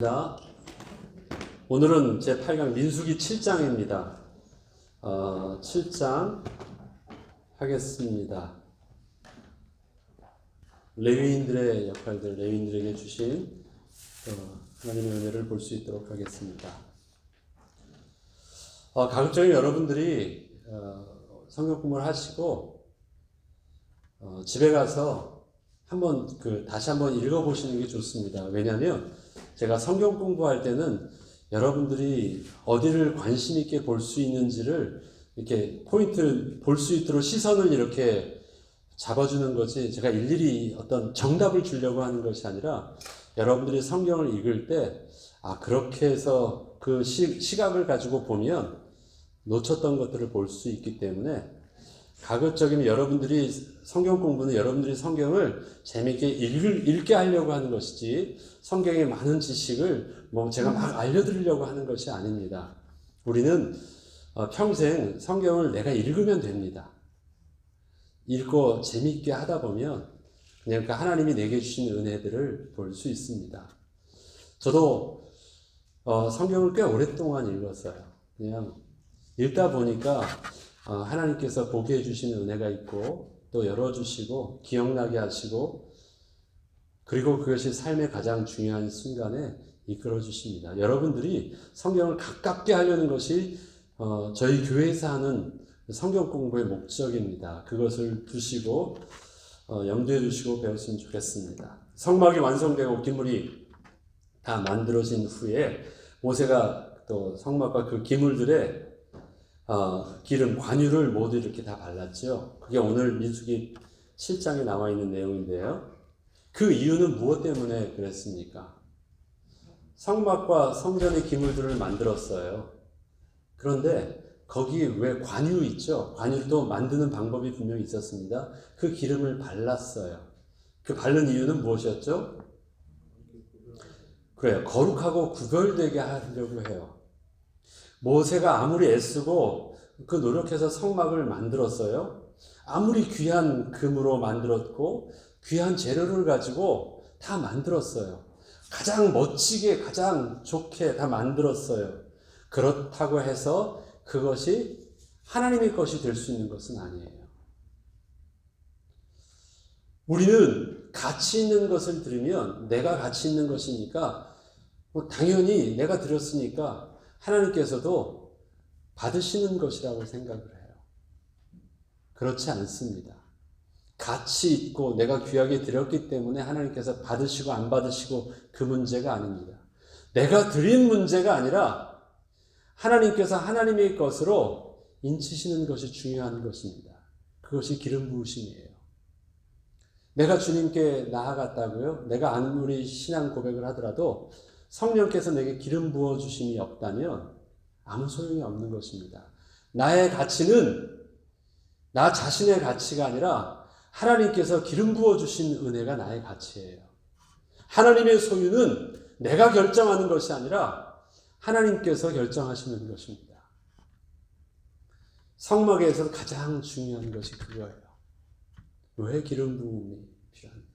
자, 오늘은 제8강 민수기 7장입니다. 7장 하겠습니다. 레위인들의 역할들, 레위인들에게 주신 하나님의 은혜를 볼 수 있도록 하겠습니다. 가급적이면 여러분들이 성경 공부를 하시고 집에 가서 다시 한번 읽어보시는 게 좋습니다. 왜냐하면 제가 성경 공부할 때는 여러분들이 어디를 관심 있게 볼 수 있는지를 이렇게 포인트를 볼 수 있도록 시선을 이렇게 잡아주는 거지, 제가 일일이 어떤 정답을 주려고 하는 것이 아니라 여러분들이 성경을 읽을 때 그렇게 해서 그 시각을 가지고 보면 놓쳤던 것들을 볼 수 있기 때문에 가급적이면 여러분들이 성경 공부는 여러분들이 성경을 재미있게 읽게 하려고 하는 것이지 성경의 많은 지식을 제가 막 알려드리려고 하는 것이 아닙니다. 우리는 평생 성경을 내가 읽으면 됩니다. 읽고 재미있게 하다 보면 그냥 그 하나님이 내게 주신 은혜들을 볼 수 있습니다. 저도 성경을 꽤 오랫동안 읽었어요. 그냥 읽다 보니까 하나님께서 보게 해주시는 은혜가 있고 또 열어주시고 기억나게 하시고 그리고 그것이 삶의 가장 중요한 순간에 이끌어 주십니다. 여러분들이 성경을 가깝게 하려는 것이 저희 교회에서 하는 성경 공부의 목적입니다. 그것을 두시고 염두에 두시고 배웠으면 좋겠습니다. 성막이 완성되고 기물이 다 만들어진 후에 모세가 또 성막과 그 기물들의 기름, 관유를 모두 이렇게 다 발랐죠. 그게 오늘 민수기 7장에 나와 있는 내용인데요. 그 이유는 무엇 때문에 그랬습니까? 성막과 성전의 기물들을 만들었어요. 그런데 거기 왜 관유 있죠? 관유도 만드는 방법이 분명히 있었습니다. 그 기름을 발랐어요. 그 바른 이유는 무엇이었죠? 그래요. 거룩하고 구별되게 하려고 해요. 모세가 아무리 애쓰고 그 노력해서 성막을 만들었어요. 아무리 귀한 금으로 만들었고 귀한 재료를 가지고 다 만들었어요. 가장 멋지게 가장 좋게 다 만들었어요. 그렇다고 해서 그것이 하나님의 것이 될 수 있는 것은 아니에요. 우리는 가치 있는 것을 들으면 내가 가치 있는 것이니까 당연히 내가 드렸으니까 하나님께서도 받으시는 것이라고 생각을 해요. 그렇지 않습니다. 가치 있고 내가 귀하게 드렸기 때문에 하나님께서 받으시고 안 받으시고 그 문제가 아닙니다. 내가 드린 문제가 아니라 하나님께서 하나님의 것으로 인치시는 것이 중요한 것입니다. 그것이 기름 부으심이에요. 내가 주님께 나아갔다고요? 내가 아무리 신앙 고백을 하더라도 성령께서 내게 기름 부어주심이 없다면 아무 소용이 없는 것입니다. 나의 가치는 나 자신의 가치가 아니라 하나님께서 기름 부어주신 은혜가 나의 가치예요. 하나님의 소유는 내가 결정하는 것이 아니라 하나님께서 결정하시는 것입니다. 성막에서 가장 중요한 것이 그거예요. 왜 기름 부음이 필요합니다?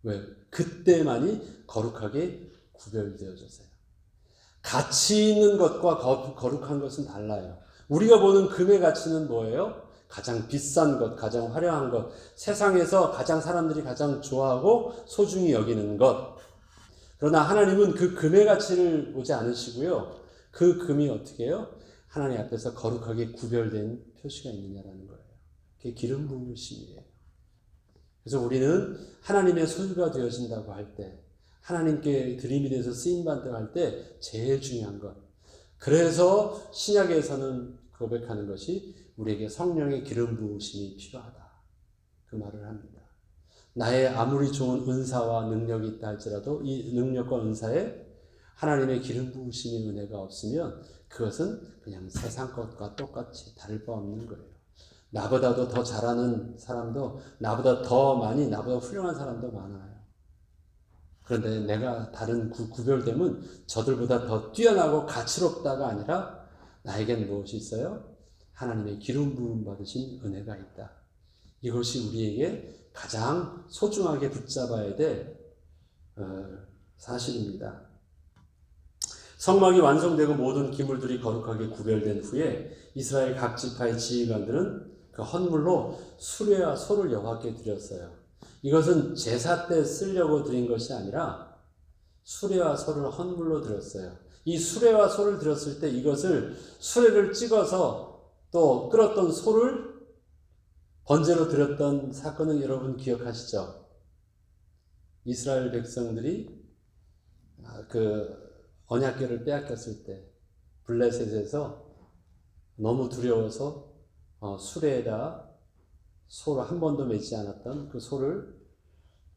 왜? 그때만이 거룩하게 구별되어져서요. 가치 있는 것과 거룩한 것은 달라요. 우리가 보는 금의 가치는 뭐예요? 가장 비싼 것, 가장 화려한 것, 세상에서 사람들이 가장 좋아하고 소중히 여기는 것. 그러나 하나님은 그 금의 가치를 보지 않으시고요. 그 금이 어떻게 해요? 하나님 앞에서 거룩하게 구별된 표시가 있느냐라는 거예요. 그게 기름 부으심이에요. 그래서 우리는 하나님의 소유가 되어진다고 할 때, 하나님께 드림이 돼서 쓰임받다고 할 때 제일 중요한 것. 그래서 신약에서는 고백하는 것이 우리에게 성령의 기름 부으심이 필요하다. 그 말을 합니다. 나의 아무리 좋은 은사와 능력이 있다 할지라도 이 능력과 은사에 하나님의 기름 부으심의 은혜가 없으면 그것은 그냥 세상 것과 똑같이 다를 바 없는 거예요. 나보다도 더 잘하는 사람도 나보다 더 많이 나보다 훌륭한 사람도 많아요. 그런데 내가 다른 구별됨은 저들보다 더 뛰어나고 가치롭다가 아니라 나에겐 무엇이 있어요? 하나님의 기름 부음 받으신 은혜가 있다. 이것이 우리에게 가장 소중하게 붙잡아야 될 사실입니다. 성막이 완성되고 모든 기물들이 거룩하게 구별된 후에 이스라엘 각 지파의 지휘관들은 그 헌물로 수레와 소를 여호와께 드렸어요. 이것은 제사 때 쓰려고 드린 것이 아니라 수레와 소를 헌물로 드렸어요. 이 수레와 소를 드렸을 때 이것을 수레를 찍어서 또 끌었던 소를 번제로 드렸던 사건은 여러분 기억하시죠? 이스라엘 백성들이 그 언약궤를 빼앗겼을 때 블레셋에서 너무 두려워서 수레에다 소를 한 번도 매지 않았던 그 소를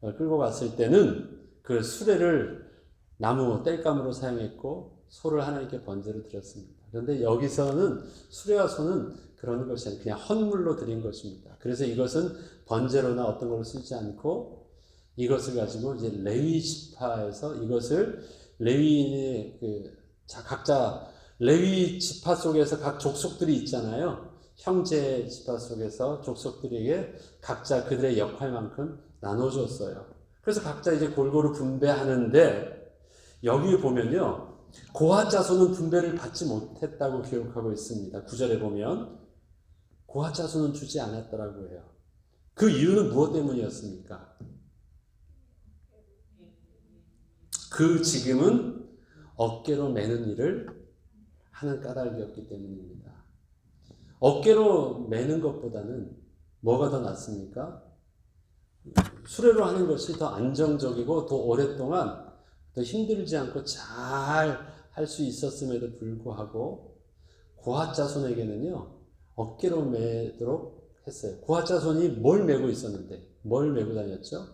끌고 갔을 때는 그 수레를 나무 땔감으로 사용했고 소를 하나님께 번제로 드렸습니다. 그런데 여기서는 수레와 소는 그런 것이 아니라 그냥 헌물로 드린 것입니다. 그래서 이것은 번제로나 어떤 걸로 쓰지 않고 이것을 가지고 이제 레위 지파에서 이것을 레위인의 각자 레위 지파 속에서 각 족속들이 있잖아요. 형제 지파 속에서 족속들에게 각자 그들의 역할만큼 나눠줬어요. 그래서 각자 이제 골고루 분배하는데 여기 보면요. 고핫 자손은 분배를 받지 못했다고 기록하고 있습니다. 9절에 보면 고핫 자손은 주지 않았더라고 해요. 그 이유는 무엇 때문이었습니까? 그 지금은 어깨로 매는 일을 하는 까닭이었기 때문입니다. 어깨로 매는 것보다는 뭐가 더 낫습니까? 수레로 하는 것이 더 안정적이고 더 오랫동안 더 힘들지 않고 잘 할 수 있었음에도 불구하고 고핫 자손에게는요 어깨로 매도록 했어요. 고핫 자손이 뭘 메고 있었는데 뭘 메고 다녔죠?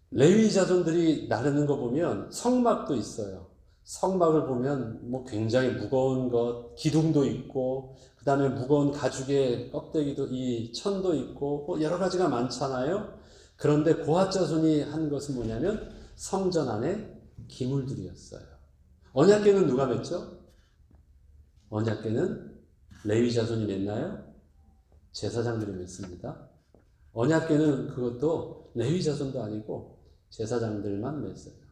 레위 자손들이 나르는 거 보면 성막도 있어요. 성막을 보면 뭐 굉장히 무거운 것, 기둥도 있고, 그 다음에 무거운 가죽의 껍데기도, 이 천도 있고, 뭐 여러 가지가 많잖아요. 그런데 고핫 자손이 한 것은 뭐냐면 성전 안에 기물들이었어요. 언약궤는 누가 맸죠? 언약궤는 레위 자손이 맸나요? 제사장들이 맸습니다. 언약궤는 그것도 레위 자손도 아니고 제사장들만 맸어요.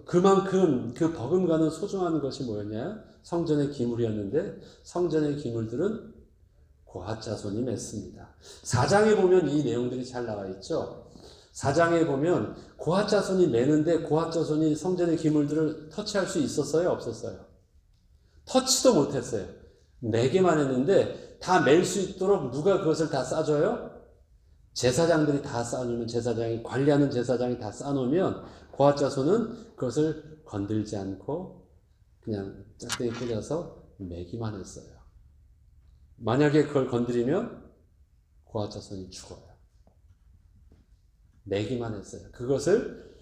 그만큼 그 버금가는 소중한 것이 뭐였냐? 성전의 기물이었는데 성전의 기물들은 고핫 자손이 맸습니다. 4장에 보면 이 내용들이 잘 나와 있죠. 4장에 보면 고핫 자손이 매는데 고핫 자손이 성전의 기물들을 터치할 수 있었어요? 없었어요? 터치도 못했어요. 매기만 했는데 다 맬 수 있도록 누가 그것을 다 싸줘요? 제사장들이 다 쌓아놓으면 제사장이 관리하는 제사장이 다 쌓아놓으면 고핫 자손은 그것을 건들지 않고 그냥 짝대기 꽂아서 매기만 했어요. 만약에 그걸 건드리면 고핫 자손이 죽어요. 매기만 했어요. 그것을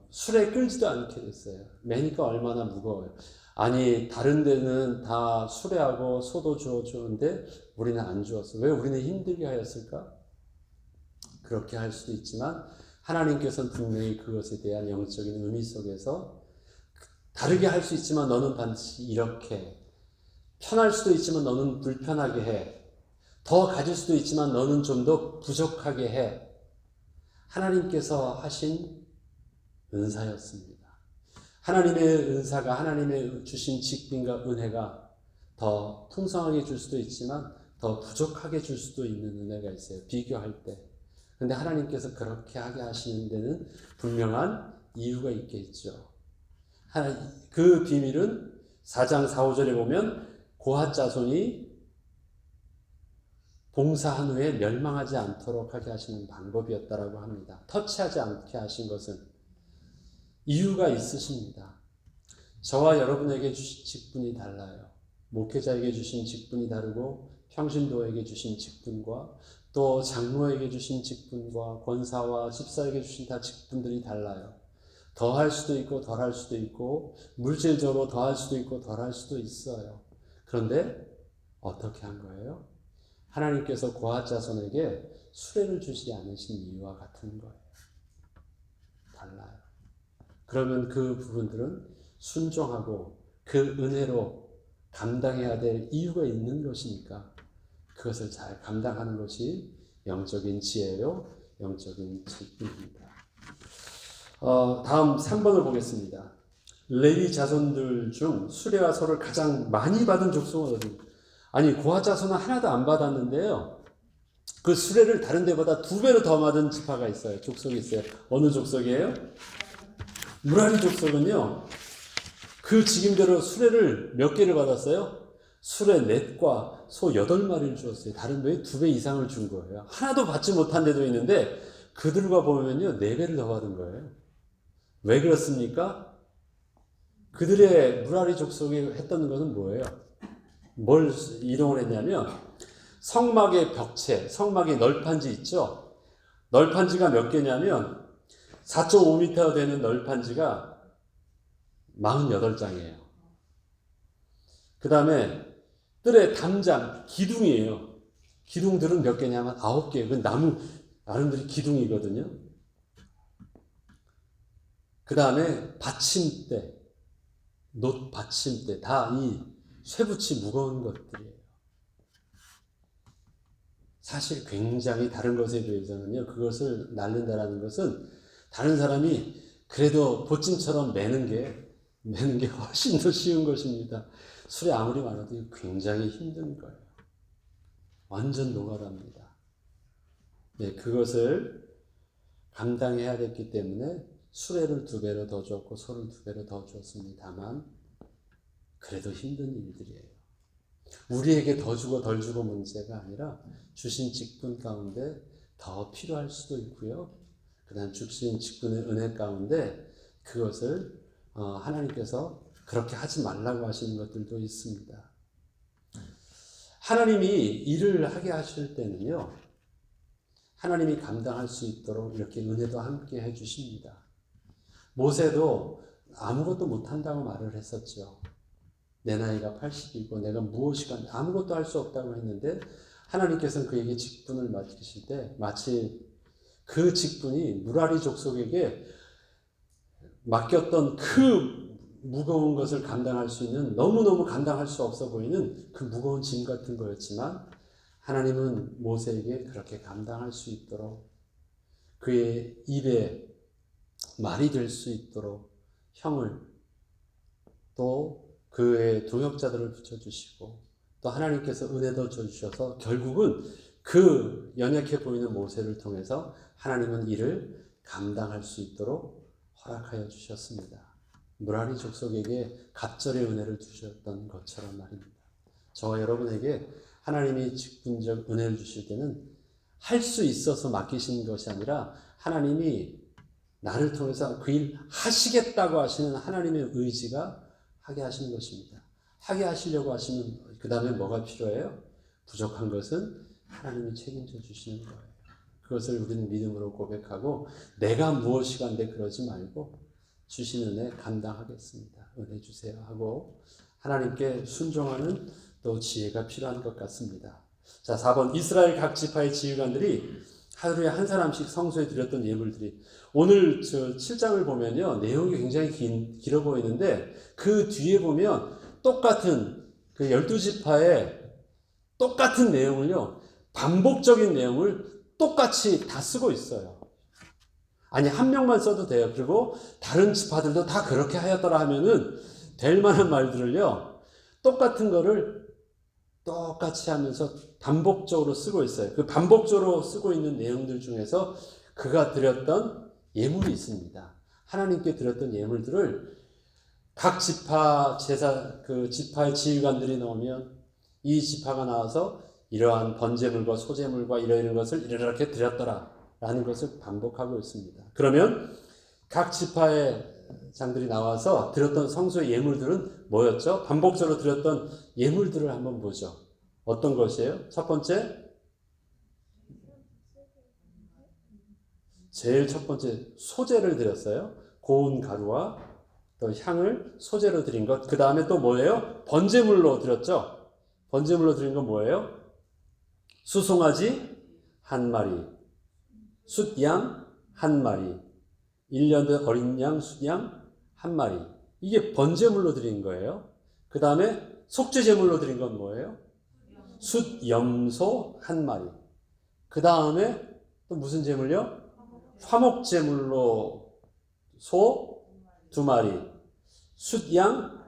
술에 끌지도 않게 됐어요. 매니까 얼마나 무거워요. 아니 다른 데는 다 수레하고 소도 주었는데 우리는 안 주었어. 왜 우리는 힘들게 하였을까? 그렇게 할 수도 있지만 하나님께서는 분명히 그것에 대한 영적인 의미 속에서 다르게 할 수 있지만 너는 반드시 이렇게 편할 수도 있지만 너는 불편하게 해. 더 가질 수도 있지만 너는 좀 더 부족하게 해. 하나님께서 하신 은사였습니다. 하나님의 은사가 하나님의 주신 직분과 은혜가 더 풍성하게 줄 수도 있지만 더 부족하게 줄 수도 있는 은혜가 있어요. 비교할 때. 근데 하나님께서 그렇게 하게 하시는 데는 분명한 이유가 있겠죠. 그 비밀은 4장 4, 5절에 보면 고핫 자손이 봉사한 후에 멸망하지 않도록 하게 하시는 방법이었다라고 합니다. 터치하지 않게 하신 것은 이유가 있으십니다. 저와 여러분에게 주신 직분이 달라요. 목회자에게 주신 직분이 다르고 평신도에게 주신 직분과 또 장로에게 주신 직분과 권사와 집사에게 주신 다 직분들이 달라요. 더 할 수도 있고 덜 할 수도 있고 물질적으로 더 할 수도 있고 덜 할 수도 있어요. 그런데 어떻게 한 거예요? 하나님께서 고핫 자손에게 수레를 주지 않으신 이유와 같은 거예요. 달라요. 그러면 그 부분들은 순종하고 그 은혜로 감당해야 될 이유가 있는 것이니까 그것을 잘 감당하는 것이 영적인 지혜요, 영적인 직분입니다. 다음 3번을 보겠습니다. 레위 자손들 중 수레와 소를 가장 많이 받은 족속은 어디? 아니 고핫 자손은 하나도 안 받았는데요. 그 수레를 다른 데보다 2배로 더 받은 지파가 있어요. 족속이 있어요. 어느 족속이에요? 무라리 족속은요. 그 직임대로 수레를 몇 개를 받았어요? 수레 4과 소 8마리를 주었어요. 다른 데에 2배 이상을 준 거예요. 하나도 받지 못한 데도 있는데 그들과 보면요 4배를 더 받은 거예요. 왜 그렇습니까? 그들의 무라리 족속이 했던 것은 뭐예요? 뭘 이동을 했냐면 성막의 벽체, 성막의 널판지 있죠? 널판지가 몇 개냐면 4.5m 되는 널판지가 48장이에요. 그 다음에 뜰의 담장, 기둥이에요. 기둥들은 몇 개냐면 9개예요. 그 나름대로 기둥이거든요. 그 다음에 받침대, 놋 받침대, 다 이 쇠붙이 무거운 것들이에요. 사실 굉장히 다른 것에 비해서는요, 그것을 날른다라는 것은 다른 사람이 그래도 보침처럼 매는 게 훨씬 더 쉬운 것입니다. 술이 아무리 많아도 굉장히 힘든 거예요. 완전 노가다입니다. 네, 그것을 감당해야 됐기 때문에 수레를 2배로 더 줬고 소를 2배로 더 줬습니다만 그래도 힘든 일들이에요. 우리에게 더 주고 덜 주고 문제가 아니라 주신 직분 가운데 더 필요할 수도 있고요. 그 다음 주신 직분의 은혜 가운데 그것을 하나님께서 그렇게 하지 말라고 하시는 것들도 있습니다. 하나님이 일을 하게 하실 때는요. 하나님이 감당할 수 있도록 이렇게 은혜도 함께 해주십니다. 모세도 아무것도 못한다고 말을 했었죠. 내 나이가 80이고 내가 무엇이가 아무것도 할 수 없다고 했는데 하나님께서는 그에게 직분을 맡기실 때 마치 그 직분이 무라리 족속에게 맡겼던 그 무거운 것을 감당할 수 있는 너무너무 감당할 수 없어 보이는 그 무거운 짐 같은 거였지만 하나님은 모세에게 그렇게 감당할 수 있도록 그의 입에 말이 될 수 있도록 형을 또 그의 동역자들을 붙여주시고 또 하나님께서 은혜도 줘주셔서 결국은 그 연약해 보이는 모세를 통해서 하나님은 이를 감당할 수 있도록 허락하여 주셨습니다. 무라리 족속에게 갑절의 은혜를 주셨던 것처럼 말입니다. 저와 여러분에게 하나님이 직분적 은혜를 주실 때는 할 수 있어서 맡기신 것이 아니라 하나님이 나를 통해서 그 일 하시겠다고 하시는 하나님의 의지가 하게 하시는 것입니다. 하게 하시려고 하시면 그 다음에 뭐가 필요해요? 부족한 것은 하나님이 책임져 주시는 거예요. 그것을 우리는 믿음으로 고백하고 내가 무엇이간데 그러지 말고 주신 은혜 감당하겠습니다. 은혜 주세요 하고 하나님께 순종하는 또 지혜가 필요한 것 같습니다. 자, 4번 이스라엘 각 지파의 지휘관들이 하루에 한 사람씩 성소에 드렸던 예물들이 오늘 7장을 보면요. 내용이 굉장히 길어 보이는데 그 뒤에 보면 똑같은 그 12지파의 똑같은 내용을요. 반복적인 내용을 똑같이 다 쓰고 있어요. 아니 한 명만 써도 돼요. 그리고 다른 지파들도 다 그렇게 하였더라 하면은 될 만한 말들을요. 똑같은 거를 똑같이 하면서 반복적으로 쓰고 있어요. 그 반복적으로 쓰고 있는 내용들 중에서 그가 드렸던 예물이 있습니다. 하나님께 드렸던 예물들을 각 지파 그 지파의 지휘관들이 나오면 이 지파가 나와서 이러한 번제물과 소제물과 이런 것을 이렇게 드렸더라 라는 것을 반복하고 있습니다. 그러면 각 지파의 장들이 나와서 드렸던 성소의 예물들은 뭐였죠? 반복적으로 드렸던 예물들을 한번 보죠. 어떤 것이에요? 첫 번째, 제일 첫 번째 소제를 드렸어요. 고운 가루와 또 향을 소제로 드린 것. 그 다음에 또 뭐예요? 번제물로 드렸죠. 번제물로 드린 건 뭐예요? 수송아지 한 마리, 숫양 한 마리, 1년 된 어린 양, 숫양 한 마리. 이게 번제물로 드린 거예요. 그 다음에 속죄제물로 드린 건 뭐예요? 숫염소 한 마리. 그 다음에 또 무슨 제물요? 화목제물로 소 2마리, 숫양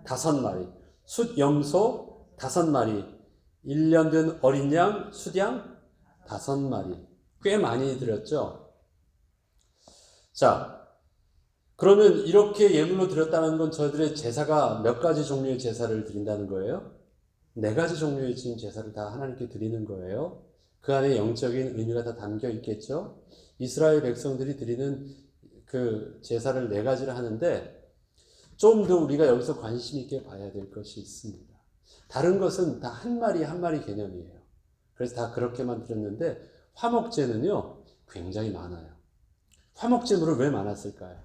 5마리, 숫염소 5마리, 1년 된 어린 양, 숫양 5마리. 꽤 많이 드렸죠. 자, 그러면 이렇게 예물로 드렸다는 건 저희들의 제사가 몇 가지 종류의 제사를 드린다는 거예요? 4가지 종류의 지금 제사를 다 하나님께 드리는 거예요. 그 안에 영적인 의미가 다 담겨 있겠죠. 이스라엘 백성들이 드리는 그 제사를 4가지를 하는데 좀 더 우리가 여기서 관심 있게 봐야 될 것이 있습니다. 다른 것은 다 한 마리 한 마리 개념이에요. 그래서 다 그렇게만 드렸는데 화목제는요 굉장히 많아요. 화목제물은 왜 많았을까요?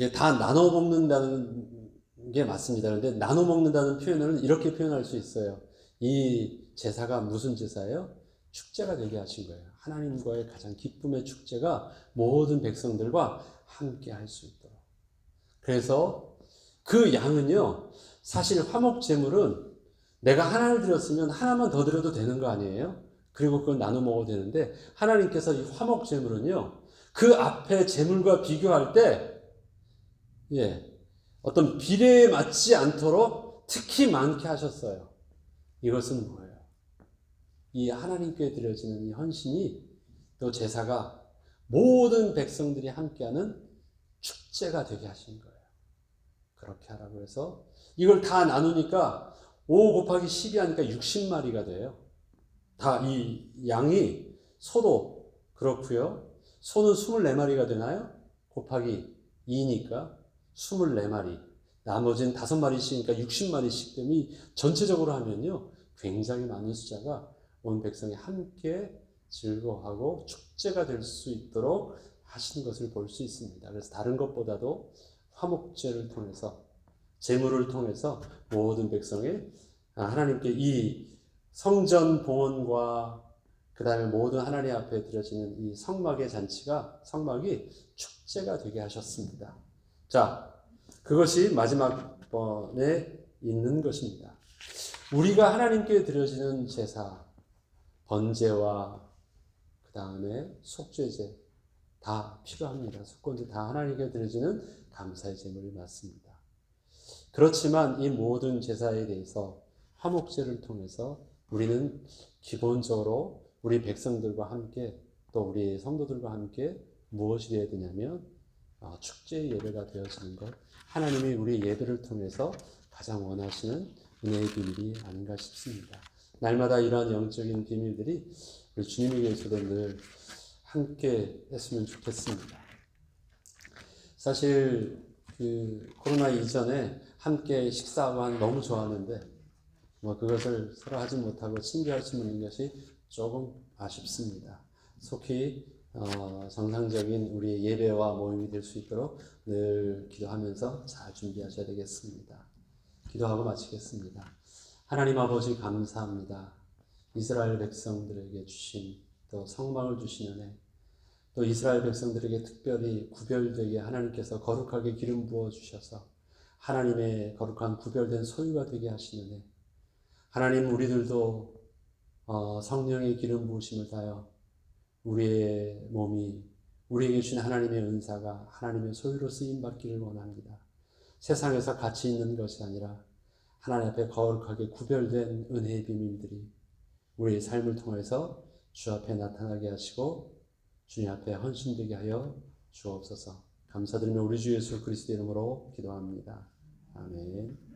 예, 다 나눠 먹는다는 게 맞습니다. 그런데 나눠 먹는다는 표현을 이렇게 표현할 수 있어요. 이 제사가 무슨 제사예요? 축제가 되게 하신 거예요. 하나님과의 가장 기쁨의 축제가 모든 백성들과 함께 할 수 있도록. 그래서 그 양은요, 사실 화목 제물은 내가 하나를 드렸으면 하나만 더 드려도 되는 거 아니에요? 그리고 그걸 나눠 먹어도 되는데 하나님께서 이 화목 제물은요, 그 앞에 제물과 비교할 때 예, 어떤 비례에 맞지 않도록 특히 많게 하셨어요. 이것은 뭐예요? 이 하나님께 드려지는 이 헌신이 또 제사가 모든 백성들이 함께하는 축제가 되게 하신 거예요. 그렇게 하라고 해서 이걸 다 나누니까 5 곱하기 10이 하니까 60마리가 돼요. 다 이 양이 소도 그렇고요. 소는 24마리가 되나요? 곱하기 2니까 24마리. 나머지는 5마리씩이니까 60마리씩 되면 전체적으로 하면요. 굉장히 많은 숫자가 온 백성이 함께 즐거워하고 축제가 될 수 있도록 하신 것을 볼 수 있습니다. 그래서 다른 것보다도 화목제를 통해서 제물을 통해서 모든 백성의 하나님께 이 성전 봉헌과 그 다음에 모든 하나님 앞에 드려지는 이 성막의 잔치가 성막이 축제가 되게 하셨습니다. 자, 그것이 마지막 번에 있는 것입니다. 우리가 하나님께 드려지는 제사, 번제와 그 다음에 속죄제 다 필요합니다. 속건제 다 하나님께 드려지는 감사의 제물이 맞습니다. 그렇지만 이 모든 제사에 대해서 화목제를 통해서 우리는 기본적으로 우리 백성들과 함께 또 우리 성도들과 함께 무엇이 되어야 되냐면 축제의 예배가 되어지는 것, 하나님이 우리 예배를 통해서 가장 원하시는 은혜의 비밀이 아닌가 싶습니다. 날마다 이러한 영적인 비밀들이 우리 주님에게서도 늘 함께 했으면 좋겠습니다. 사실 그 코로나 이전에 함께 식사하고 하는 너무 좋았는데 그것을 서로 하지 못하고 친교할 수 있는 것이 조금 아쉽습니다. 속히 정상적인 우리의 예배와 모임이 될 수 있도록 늘 기도하면서 잘 준비하셔야 되겠습니다. 기도하고 마치겠습니다. 하나님 아버지 감사합니다. 이스라엘 백성들에게 주신 또 성막을 주신 은혜, 또 이스라엘 백성들에게 특별히 구별되게 하나님께서 거룩하게 기름 부어 주셔서 하나님의 거룩한 구별된 소유가 되게 하신 은혜, 하나님 우리들도 성령의 기름 부으심을 다하여 우리의 몸이 우리에게 주신 하나님의 은사가 하나님의 소유로 쓰임받기를 원합니다. 세상에서 가치 있는 것이 아니라 하나님 앞에 거룩하게 구별된 은혜의 비밀들이 우리의 삶을 통해서 주 앞에 나타나게 하시고 주님 앞에 헌신되게 하여 주옵소서. 감사드리며 우리 주 예수 그리스도 이름으로 기도합니다. 아멘.